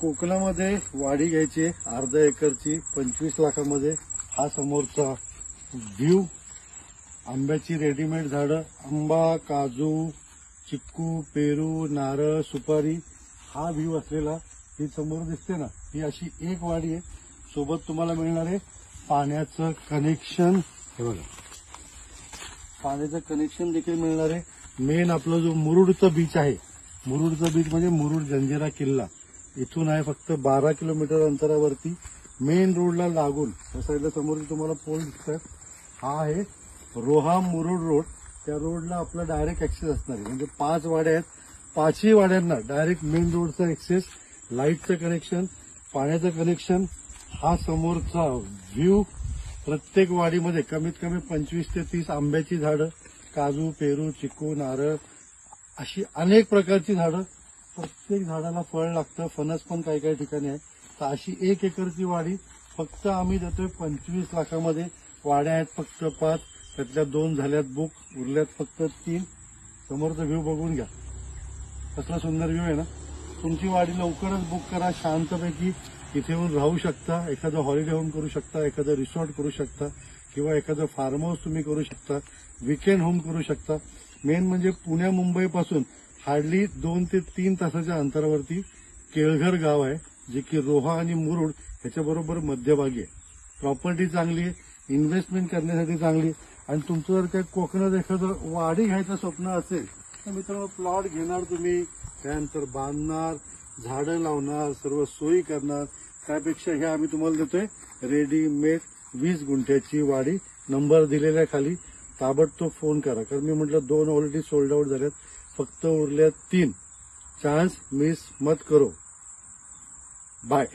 कोकणामध्ये वाडी घ्यायची अर्धा एकरची 25 लाखामध्ये। हा समोरचा व्ह्यू, आंब्याची रेडीमेड झाडं, आंबा, काजू, चिक्कू, पेरू, नारळ, सुपारी, हा व्ह्यू असलेला ही समोर दिसते ना, ही अशी एक वाडी आहे। सोबत तुम्हाला मिळणार आहे पाण्याचं कनेक्शन। हे बघा, पाण्याचं कनेक्शन देखील मिळणार आहे। मेन आपला जो मुरुडचा बीच आहे, मुरुडचा बीच म्हणजे मुरुड जंजिरा किल्ला, इथून आहे फक्त 12 किलोमीटर अंतरावरती, मेन रोडला लागून। या साईडला समोर तुम्हाला पोल दिसतात, हा आहे रोहा मुरुड रोड। त्या रोडला आपला डायरेक्ट ऍक्सेस असणार आहे, म्हणजे 5 वाड्या आहेत, 5ही वाड्यांना डायरेक्ट मेन रोडचा ऍक्सेस, लाईटचं कनेक्शन, पाण्याचं कनेक्शन। हा समोरचा व्ह्यू, प्रत्येक वाडीमध्ये कमीत कमी 25 ते 30 आंब्याची झाडं, काजू, पेरू, चिक्कू, नारळ, अशी अनेक प्रकारची झाडं। प्रत्येक झाडाला फळ लागतं, फणस पण काही काही ठिकाणी आहे। तर अशी 1 एकरची वाडी फक्त आम्ही देतोय 25 लाखामध्ये। वाड्या आहेत फक्त 5, त्यातल्या 2 झाल्यात बुक, उरल्यात फक्त 3। समोरचा व्ह्यू बघून घ्या, कसला सुंदर व्ह्यू आहे ना। तुमची वाडी लवकरच बुक करा, शांतपैकी इथे येऊन राहू शकता, एखादं हॉलिडे होम करू शकता, एखादं रिसॉर्ट करू शकता, किंवा एखादं फार्म हाऊस तुम्ही करू शकता, वीकेंड होम करू शकता। मेन म्हणजे पुण्या मुंबई पासून हार्डली 2 ते 3 तासाच्या अंतरावरती केळघर गाव आहे, जे की रोहा आणि मुरुड ह्याच्याबरोबर मध्यभागी आहे। प्रॉपर्टी चांगली आहे, इन्व्हेस्टमेंट करण्यासाठी चांगली आहे। आणि तुमचं जर काही कोकणात एखादं वाडी घ्यायचं स्वप्न असेल तर मित्रांनो, प्लॉट घेणार तुम्ही, त्यानंतर बांधणार, झाडं लावणार, सर्व सोयी करणार, त्यापेक्षा हे आम्ही तुम्हाला देतोय रेडीमेड 20 गुंठ्याची वाडी। नंबर दिलेल्या खाली ताबडतोब फोन करा, कारण मी म्हटलं 2 ऑलरेडी सोल्ड आउट झाल्यात, फक्त उरल्यात 3। चान्स मिस मत करो। बाय।